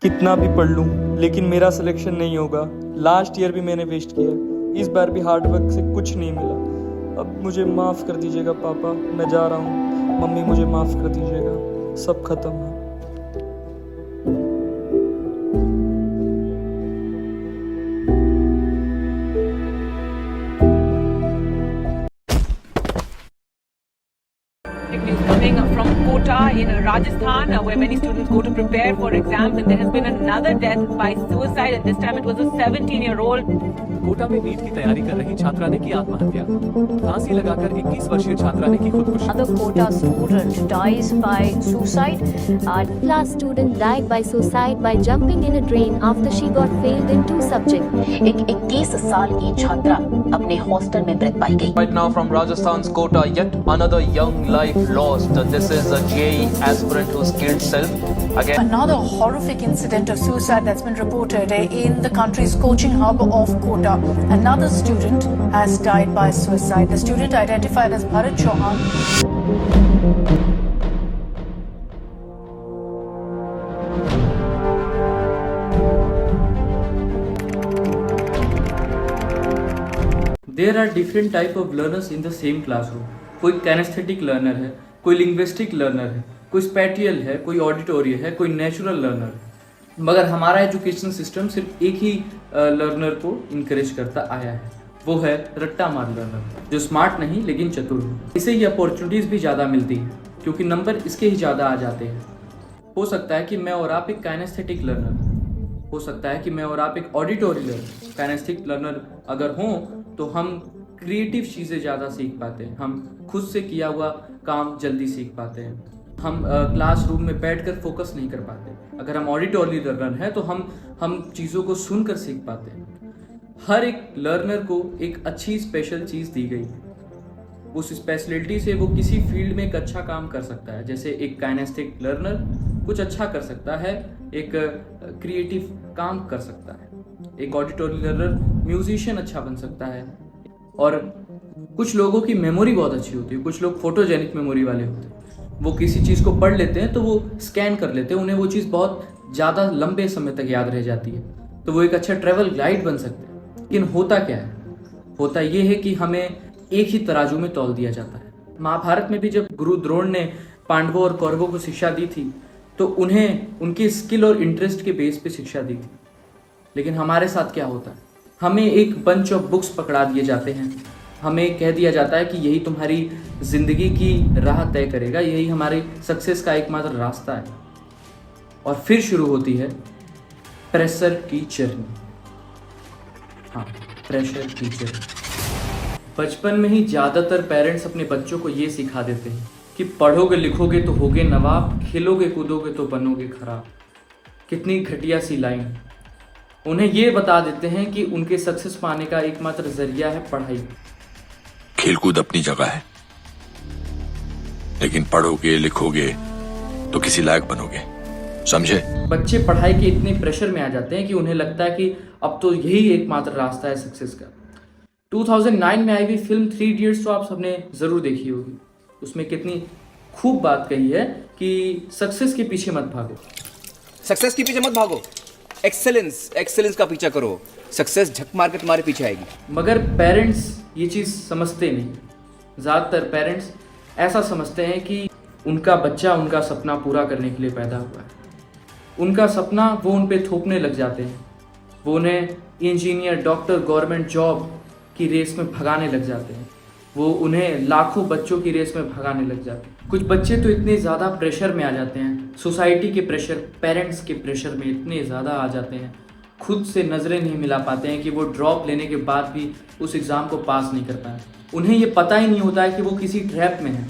कितना भी पढ़ लूँ लेकिन मेरा सिलेक्शन नहीं होगा। लास्ट ईयर भी मैंने वेस्ट किया, इस बार भी हार्ड वर्क से कुछ नहीं मिला। अब मुझे माफ़ कर दीजिएगा पापा, मैं जा रहा हूँ। मम्मी मुझे माफ़ कर दीजिएगा, सब खत्म है। Is coming from Kota in Rajasthan, where many students go to prepare for exams, and there has been another death by suicide, and this time it was a 17-year-old. Kota में नीट की तैयारी कर रही छात्रा ने की आत्महत्या। फांसी लगाकर 21 वर्षीय छात्रा ने की खुदकुशी। Another Kota student dies by suicide. Class student died by suicide by jumping in a drain after she got failed in 2 subjects. एक 21 साल की छात्रा अपने हॉस्टल में मृत पाई गई। Right now from Rajasthan's Kota, yet another young life lost. This is a JEE aspirant who's killed self again. Another horrific incident of suicide that's been reported in the country's coaching hub of Kota. Another student has died by suicide. The student identified as Bharat Chauhan. There are different type of learners in the same classroom. कोई kinesthetic learner है, कोई linguistic learner है, कोई spatial है, कोई auditory है, कोई natural learner है। मगर हमारा एजुकेशन सिस्टम सिर्फ एक ही लर्नर को इनकरेज करता आया है, वो है रट्टा मार लर्नर, जो स्मार्ट नहीं लेकिन चतुर हो। इसे ही अपॉर्चुनिटीज़ भी ज़्यादा मिलती है क्योंकि नंबर इसके ही ज़्यादा आ जाते हैं। हो सकता है कि मैं और आप एक काइनेस्थेटिक लर्नर, हो सकता है कि मैं और आप एक ऑडिटोरी लर्नर, काइनेस्थेटिक लर्नर अगर हों तो हम क्रिएटिव चीज़ें ज़्यादा सीख पाते हैं, हम खुद से किया हुआ काम जल्दी सीख पाते हैं, हम क्लासरूम में बैठकर फोकस नहीं कर पाते। अगर हम ऑडिटोरी लर्नर हैं तो हम चीज़ों को सुनकर सीख पाते हैं। हर एक लर्नर को एक अच्छी स्पेशल चीज़ दी गई है, उस स्पेशलिटी से वो किसी फील्ड में एक अच्छा काम कर सकता है। जैसे एक काइनेस्टिक लर्नर कुछ अच्छा कर सकता है, एक क्रिएटिव काम कर सकता है, एक ऑडिटोरी लर्नर म्यूजिशियन अच्छा बन सकता है। और कुछ लोगों की मेमोरी बहुत अच्छी होती है, कुछ लोग फोटोजेनिक मेमोरी वाले होते हैं। वो किसी चीज़ को पढ़ लेते हैं तो वो स्कैन कर लेते हैं, उन्हें वो चीज़ बहुत ज़्यादा लंबे समय तक याद रह जाती है, तो वो एक अच्छा ट्रैवल गाइड बन सकते हैं। लेकिन होता क्या है, होता ये है कि हमें एक ही तराजू में तौल दिया जाता है। महाभारत में भी जब गुरु द्रोण ने पांडवों और कौरवों को शिक्षा दी थी तो उन्हें उनके स्किल और इंटरेस्ट के बेस पे शिक्षा दी थी। लेकिन हमारे साथ क्या होता है, हमें एक बंच ऑफ बुक्स पकड़ा दिए जाते हैं, हमें कह दिया जाता है कि यही तुम्हारी ज़िंदगी की राह तय करेगा, यही हमारे सक्सेस का एकमात्र रास्ता है। और फिर शुरू होती है प्रेशर की जर्नी। हाँ, प्रेशर की जर्नी। बचपन में ही ज़्यादातर पेरेंट्स अपने बच्चों को ये सिखा देते हैं कि पढ़ोगे लिखोगे तो होगे नवाब, खेलोगे कूदोगे तो बनोगे खराब। कितनी घटिया सी लाइन। उन्हें ये बता देते हैं कि उनके सक्सेस पाने का एकमात्र जरिया है पढ़ाई। खेलकूद अपनी जगह है, लेकिन पढ़ोगे लिखोगे तो किसी लायक बनोगे, समझे? बच्चे पढ़ाई के इतने प्रेशर में आ जाते हैं कि उन्हें लगता है कि अब तो यही एकमात्र रास्ता है सक्सेस का। 2009 में आई हुई फिल्म 3 इडियट्स तो आप सबने ज़रूर देखी होगी। उसमें कितनी खूब बात कही है कि सक्सेस के पीछे मत भागो, सक्सेस के पीछे मत भागो, एक्सेलेंस का पीछा करो। सक्सेस झक मार के तुम्हारे पीछे आएगी। मगर पेरेंट्स ये चीज़ समझते नहीं। ज़्यादातर पेरेंट्स ऐसा समझते हैं कि उनका बच्चा उनका सपना पूरा करने के लिए पैदा हुआ है, उनका सपना वो उन पे थोपने लग जाते हैं, वो उन्हें इंजीनियर, डॉक्टर, गवर्नमेंट जॉब की रेस में भगाने लग जाते हैं, वो उन्हें लाखों बच्चों की रेस में भगाने लग जाते हैं। कुछ बच्चे तो इतने ज़्यादा प्रेशर में आ जाते हैं, सोसाइटी के प्रेशर, पेरेंट्स के प्रेशर में इतने ज़्यादा आ जाते हैं, खुद से नज़रें नहीं मिला पाते हैं कि वो ड्रॉप लेने के बाद भी उस एग्ज़ाम को पास नहीं कर पाए। उन्हें ये पता ही नहीं होता है कि वो किसी ट्रैप में है,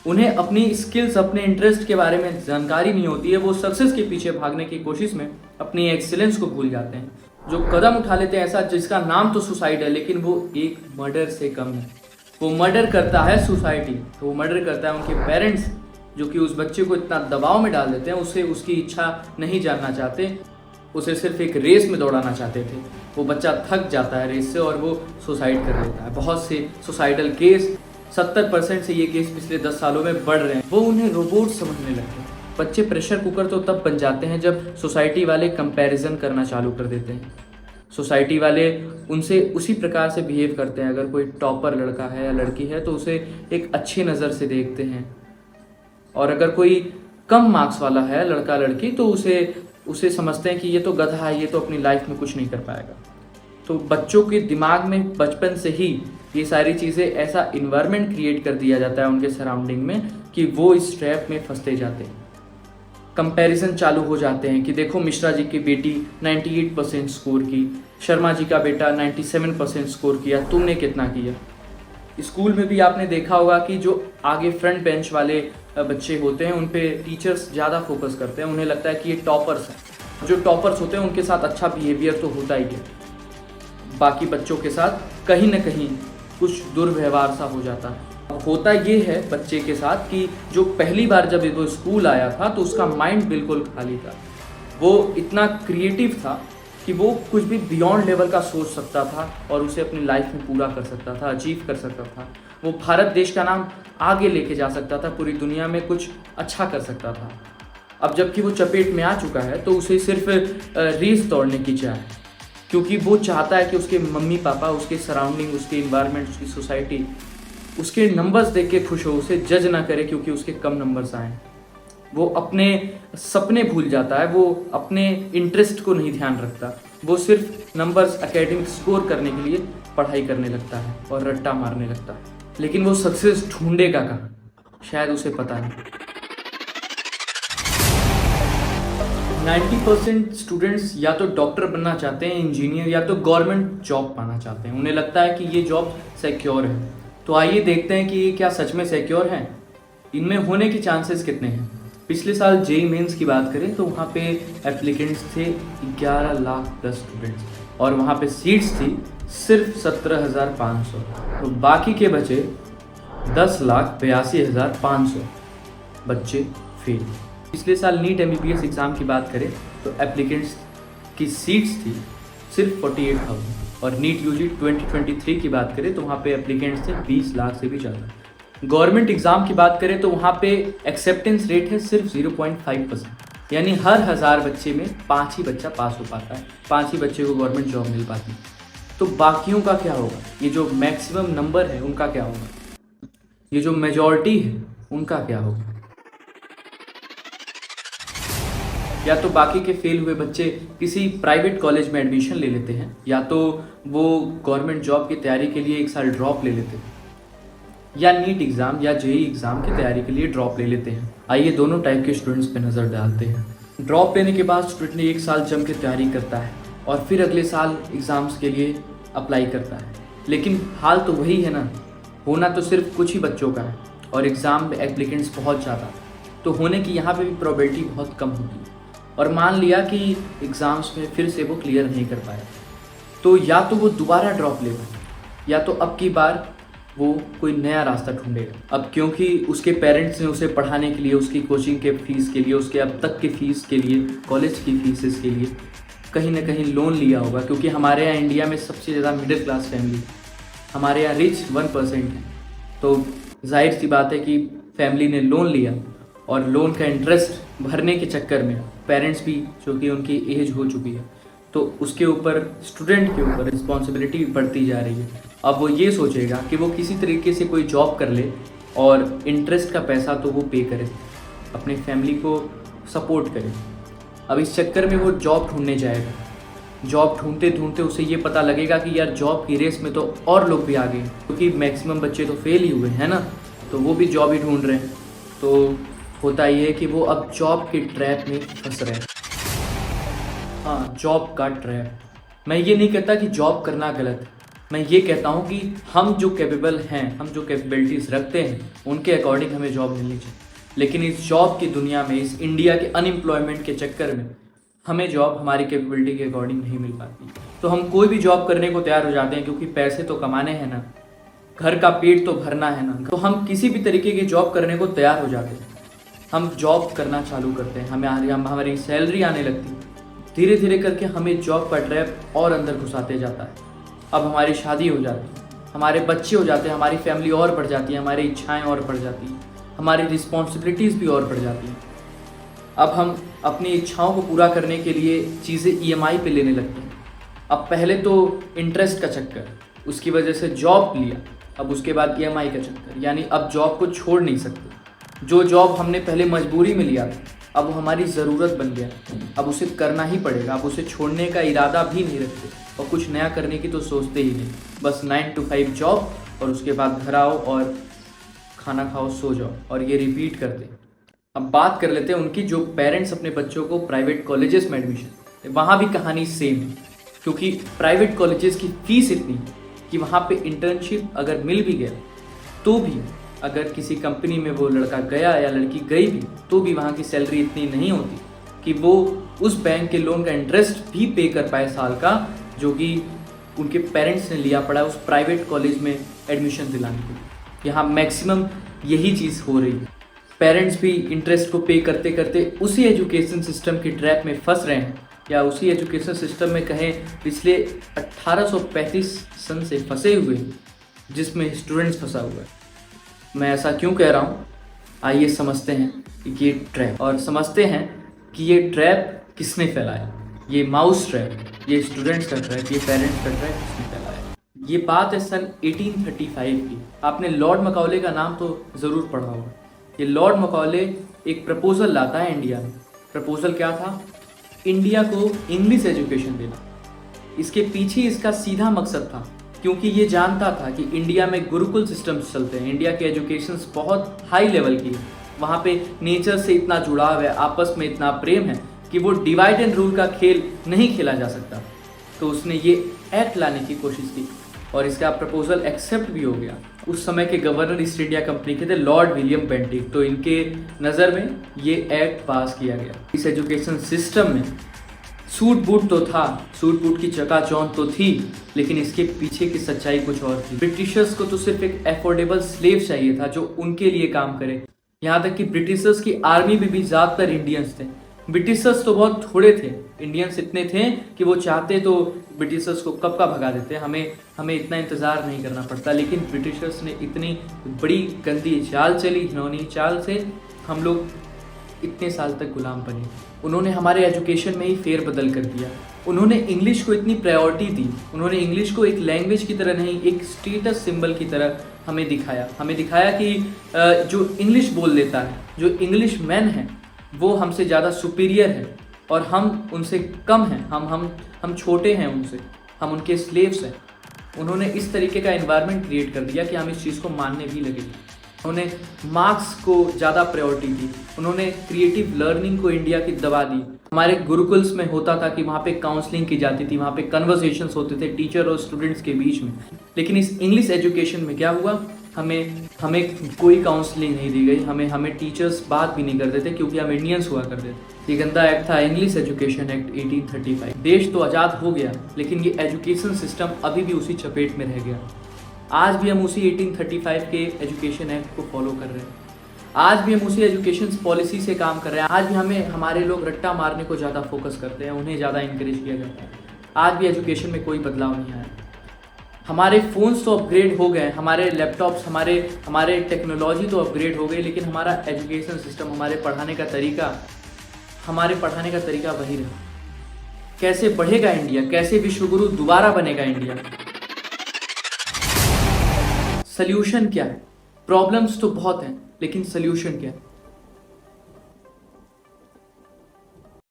उन्हें अपनी स्किल्स, अपने इंटरेस्ट के बारे में जानकारी नहीं होती है। वो सक्सेस के पीछे भागने की कोशिश में अपनी एक्सीलेंस को भूल जाते हैं। जो कदम उठा लेते हैं ऐसा जिसका नाम तो सुसाइड है, लेकिन वो एक मर्डर से कम है। वो मर्डर करता है सोसाइटी, तो वो मर्डर करता है उनके पेरेंट्स, जो कि उस बच्चे को इतना दबाव में डाल देते हैं, उसे उसकी इच्छा नहीं जानना चाहते, उसे सिर्फ एक रेस में दौड़ाना चाहते थे। वो बच्चा थक जाता है रेस से और वो सुसाइड कर लेता है। बहुत से सुसाइडल केस, 70% से ये केस पिछले 10 सालों में बढ़ रहे हैं। वो उन्हें रोबोट समझने लगते हैं, बच्चे प्रेशर कुकर तो तब बन जाते हैं जब सोसाइटी वाले कंपैरिजन करना चालू कर देते हैं। सोसाइटी वाले उनसे उसी प्रकार से बिहेव करते हैं। अगर कोई टॉपर लड़का है या लड़की है तो उसे एक अच्छी नज़र से देखते हैं, और अगर कोई कम मार्क्स वाला है लड़का लड़की तो उसे समझते हैं कि ये तो गधा है, ये तो अपनी लाइफ में कुछ नहीं कर पाएगा। तो बच्चों के दिमाग में बचपन से ही ये सारी चीज़ें, ऐसा इन्वायरमेंट क्रिएट कर दिया जाता है उनके सराउंडिंग में कि वो इस ट्रैप में फंसते जाते हैं। कंपैरिजन चालू हो जाते हैं कि देखो मिश्रा जी की बेटी 98% स्कोर की, शर्मा जी का बेटा 97% स्कोर किया, तुमने कितना किया। स्कूल में भी आपने देखा होगा कि जो आगे फ्रंट बेंच वाले बच्चे होते हैं उन पे टीचर्स ज़्यादा फोकस करते हैं। उन्हें लगता है कि ये टॉपर्स हैं। जो टॉपर्स होते हैं उनके साथ अच्छा बिहेवियर तो होता ही है, बाकी बच्चों के साथ कहीं ना कहीं कुछ दुर्व्यवहार सा हो जाता है। होता ये है बच्चे के साथ कि जो पहली बार जब वो स्कूल आया था तो उसका माइंड बिल्कुल खाली था। वो इतना क्रिएटिव था कि वो कुछ भी बियॉन्ड लेवल का सोच सकता था और उसे अपनी लाइफ में पूरा कर सकता था, अचीव कर सकता था। वो भारत देश का नाम आगे लेके जा सकता था, पूरी दुनिया में कुछ अच्छा कर सकता था। अब जबकि वो चपेट में आ चुका है तो उसे सिर्फ रेस दौड़ने की चाह है, क्योंकि वो चाहता है कि उसके मम्मी पापा, उसके सराउंडिंग, उसके इन्वायरमेंट, उसकी सोसाइटी उसके नंबर्स देख के खुश हो, उसे जज ना करे क्योंकि उसके कम नंबर्स आए। वो अपने सपने भूल जाता है, वो अपने इंटरेस्ट को नहीं ध्यान रखता। वो सिर्फ नंबर्स, एकेडमिक स्कोर करने के लिए पढ़ाई करने लगता है और रट्टा मारने लगता है। लेकिन वो सक्सेस ढूंढेगा कहाँ, शायद उसे पता नहीं। 90% स्टूडेंट्स या तो डॉक्टर बनना चाहते हैं, इंजीनियर, या तो गवर्नमेंट जॉब पाना चाहते हैं। उन्हें लगता है कि ये जॉब सिक्योर है। तो आइए देखते हैं कि ये क्या सच में सिक्योर है, इनमें होने के चांसेस कितने हैं। पिछले साल जेईई मेंस की बात करें तो वहाँ पे एप्लीकेंट्स थे 11 लाख प्लस स्टूडेंट्स, और वहाँ पे सीट्स थी सिर्फ 17,500। तो बाकी के बचे 10,82,500 बच्चे फेल। पिछले साल नीट MBBS एग्ज़ाम की बात करें तो एप्लीकेंट्स की सीट्स थी सिर्फ 48,000, और नीट यूजी 2023 की बात करें तो वहाँ पे एप्लीकेंट्स थे 20 लाख से भी ज़्यादा। गवर्नमेंट एग्ज़ाम की बात करें तो वहाँ पे एक्सेप्टेंस रेट है सिर्फ 0.5%, यानी हर 1000 बच्चे में 5 ही बच्चा पास हो पाता है, 5 ही बच्चे को गवर्नमेंट जॉब मिल पाती है। तो बाकियों का क्या होगा? ये जो मैक्सिमम नंबर है उनका क्या होगा? ये जो मेजॉरिटी है उनका क्या होगा? या तो बाकी के फेल हुए बच्चे किसी प्राइवेट कॉलेज में एडमिशन ले लेते हैं, या तो वो गवर्नमेंट जॉब की तैयारी के लिए 1 साल ड्रॉप ले लेते हैं, या नीट एग्ज़ाम या जेईई एग्ज़ाम की तैयारी के लिए ड्रॉप ले लेते हैं। आइए दोनों टाइप के स्टूडेंट्स पे नज़र डालते हैं। ड्रॉप लेने के बाद स्टूडेंट ने 1 साल जम के तैयारी करता है और फिर अगले साल एग्ज़ाम्स के लिए अप्लाई करता है, लेकिन हाल तो वही है ना, होना तो सिर्फ कुछ ही बच्चों का है और एग्ज़ाम में एप्लीकेंट्स बहुत ज़्यादा, तो होने की यहाँ पे भी प्रोबेबिलिटी बहुत कम होगी। और मान लिया कि एग्ज़ाम्स में फिर से वो क्लियर नहीं कर पाया, तो या तो वो दोबारा ड्रॉप लेगा, या तो अब की बार वो कोई नया रास्ता ढूंढेगा। अब क्योंकि उसके पेरेंट्स ने उसे पढ़ाने के लिए, उसकी कोचिंग के फीस के लिए, उसके अब तक की फ़ीस के लिए, कॉलेज की फीसेस के लिए कहीं ना कहीं लोन लिया होगा, क्योंकि हमारे यहाँ इंडिया में सबसे ज़्यादा मिडिल क्लास फैमिली, हमारे यहाँ रिच 1% है। तो जाहिर सी बात है कि फैमिली ने लोन लिया और लोन का इंटरेस्ट भरने के चक्कर में पेरेंट्स भी, जो कि उनकी एज हो चुकी है, तो उसके ऊपर, स्टूडेंट के ऊपर रिस्पॉन्सिबिलिटी बढ़ती जा रही है। अब वो ये सोचेगा कि वो किसी तरीके से कोई जॉब कर ले और इंटरेस्ट का पैसा तो वो पे करे, अपने फैमिली को सपोर्ट करे। अब इस चक्कर में वो जॉब ढूंढने जाएगा। जॉब ढूंढते ढूंढते उसे ये पता लगेगा कि यार जॉब की रेस में तो और लोग भी आ गए, क्योंकि मैक्सिमम बच्चे तो फेल ही हुए हैं ना, तो वो भी जॉब ही ढूंढ रहे हैं। तो होता ये है कि वो अब जॉब के ट्रैप में फंस रहे हैं। हाँ, जॉब का ट्रैप। मैं ये नहीं कहता कि जॉब करना गलत है, मैं ये कहता हूँ कि हम जो कैपेबल हैं, हम जो कैपेबिलिटीज़ रखते हैं, उनके अकॉर्डिंग हमें जॉब मिलनी चाहिए। लेकिन इस जॉब की दुनिया में, इस इंडिया के अनएम्प्लॉयमेंट के चक्कर में हमें जॉब हमारी कैपेबिलिटी के अकॉर्डिंग नहीं मिल पाती। तो हम कोई भी जॉब करने को तैयार हो जाते हैं, क्योंकि पैसे तो कमाने हैं ना, घर का पेट तो भरना है ना, तो हम किसी भी तरीके की जॉब करने को तैयार हो जाते हैं। हम जॉब करना चालू करते हैं, हमारी सैलरी आने लगती है, धीरे धीरे करके हमें जॉब का ट्रैप और अंदर घुसाते जाता है। अब हमारी शादी हो जाती है, हमारे बच्चे हो जाते हैं, हमारी फैमिली और बढ़ जाती है, हमारी इच्छाएं और बढ़ जाती हैं, हमारी रिस्पॉन्सिबिलिटीज़ भी और बढ़ जाती हैं। अब हम अपनी इच्छाओं को पूरा करने के लिए चीज़ें EMI पे लेने लगते हैं। अब पहले तो इंटरेस्ट का चक्कर, उसकी वजह से जॉब लिया, अब उसके बाद EMI का चक्कर, यानी अब जॉब को छोड़ नहीं सकते। जो जॉब हमने पहले मजबूरी में लिया अब वो हमारी ज़रूरत बन गया, अब उसे करना ही पड़ेगा। अब उसे छोड़ने का इरादा भी नहीं रखते और कुछ नया करने की तो सोचते ही नहीं। बस 9 to 5 जॉब और उसके बाद घर आओ और खाना खाओ, सो जाओ, और ये रिपीट करते। अब बात कर लेते हैं उनकी जो पेरेंट्स अपने बच्चों को प्राइवेट कॉलेजेस में एडमिशन, वहाँ भी कहानी सेम है, क्योंकि प्राइवेट कॉलेजेस की फ़ीस इतनी कि वहाँ पे इंटर्नशिप अगर मिल भी गया तो भी, अगर किसी कंपनी में वो लड़का गया या लड़की गई भी, तो भी वहाँ की सैलरी इतनी नहीं होती कि वो उस बैंक के लोन का इंटरेस्ट भी पे कर पाए साल का, जो कि उनके पेरेंट्स ने लिया पड़ा उस प्राइवेट कॉलेज में एडमिशन दिलाने के लिए। यहाँ मैक्सिमम यही चीज़ हो रही है। पेरेंट्स भी इंटरेस्ट को पे करते करते उसी एजुकेशन सिस्टम की ट्रैप में फंस रहे हैं, या उसी एजुकेशन सिस्टम में कहें पिछले 1835 सन से फंसे हुए हैं, जिसमें स्टूडेंट्स फंसा हुआ है। मैं ऐसा क्यों कह रहा हूँ, आइए समझते हैं कि ये ट्रैप, और समझते हैं कि ये ट्रैप किसने फैलाया। ये माउस ट्रैप, ये स्टूडेंट्स का ट्रैप, ये पेरेंट्स का ट्रैप किसने फैलाया। ये बात है सन 1835 की। आपने लॉर्ड मकौले का नाम तो ज़रूर पढ़ा होगा। ये लॉर्ड मकौले एक प्रपोजल लाता है इंडिया में। प्रपोजल क्या था? इंडिया को इंग्लिश एजुकेशन देना। इसके पीछे इसका सीधा मकसद था, क्योंकि ये जानता था कि इंडिया में गुरुकुल सिस्टम्स चलते हैं, इंडिया के एजुकेशंस बहुत हाई लेवल की है, वहाँ पे नेचर से इतना जुड़ाव है, आपस में इतना प्रेम है कि वो डिवाइड एंड रूल का खेल नहीं खेला जा सकता। तो उसने ये एक्ट लाने की कोशिश की और इसका प्रपोजल एक्सेप्ट भी हो गया। उस समय के गवर्नर ईस्ट इंडिया कंपनी के थे लॉर्ड विलियम बेंटिक, तो इनके नज़र में ये एक्ट पास किया गया। इस एजुकेशन सिस्टम में सूट बूट तो था, सूट बूट की चकाचौंध तो थी, लेकिन इसके पीछे की सच्चाई कुछ और थी। ब्रिटिशर्स को तो सिर्फ एक एफोर्डेबल स्लेव चाहिए था जो उनके लिए काम करे। यहाँ तक कि ब्रिटिशर्स की आर्मी में भी ज़्यादातर इंडियंस थे। ब्रिटिशर्स तो बहुत थोड़े थे, इंडियंस इतने थे कि वो चाहते तो ब्रिटिशर्स को कब का भगा देते, हमें इतना इंतज़ार नहीं करना पड़ता। लेकिन ब्रिटिशर्स ने इतनी बड़ी गंदी चाल चली, घिनौनी चाल से हम लोग इतने साल तक गुलाम बने। उन्होंने हमारे एजुकेशन में ही फेरबदल कर दिया। उन्होंने इंग्लिश को इतनी प्रायोरिटी दी, उन्होंने इंग्लिश को एक लैंग्वेज की तरह नहीं, एक स्टेटस सिंबल की तरह हमें दिखाया कि जो इंग्लिश बोल लेता है, जो इंग्लिश मैन है, वो हमसे ज़्यादा सुपीरियर है और हम उनसे कम हैं, हम छोटे हैं उनसे, हम उनके स्लेव्स हैं। उन्होंने इस तरीके का एनवायरनमेंट क्रिएट कर दिया कि हम इस चीज़ को मानने भी लगे। उन्होंने मार्क्स को ज़्यादा प्रायोरिटी दी, उन्होंने क्रिएटिव लर्निंग को इंडिया की दबा दी। हमारे गुरुकुल्स में होता था कि वहाँ पे काउंसलिंग की जाती थी, वहाँ पे कन्वर्सेशंस होते थे टीचर और स्टूडेंट्स के बीच में। लेकिन इस इंग्लिश एजुकेशन में क्या हुआ, हमें कोई काउंसलिंग नहीं दी गई, हमें टीचर्स बात भी नहीं करते थे क्योंकि हम इंडियंस हुआ करते थे। ये गंदा एक्ट था इंग्लिश एजुकेशन एक्ट 1835। देश तो आज़ाद हो गया, लेकिन ये एजुकेशन सिस्टम अभी भी उसी चपेट में रह गया। आज भी हम उसी 1835 के एजुकेशन एक्ट को फॉलो कर रहे हैं, आज भी हम उसी एजुकेशन पॉलिसी से काम कर रहे हैं। आज भी हमारे लोग रट्टा मारने को ज़्यादा फोकस करते हैं, उन्हें ज़्यादा इंकरेज किया जाता है। आज भी एजुकेशन में कोई बदलाव नहीं आया। हमारे फ़ोन्स तो अपग्रेड हो गए, हमारे लैपटॉप्स, हमारे टेक्नोलॉजी तो अपग्रेड हो गई, लेकिन हमारा एजुकेशन सिस्टम, हमारे पढ़ाने का तरीका वही रहा। कैसे बढ़ेगा इंडिया, कैसे विश्वगुरु दोबारा बनेगा इंडिया? सल्यूशन क्या है? प्रॉब्लम्स तो बहुत हैं, लेकिन सल्यूशन क्या है?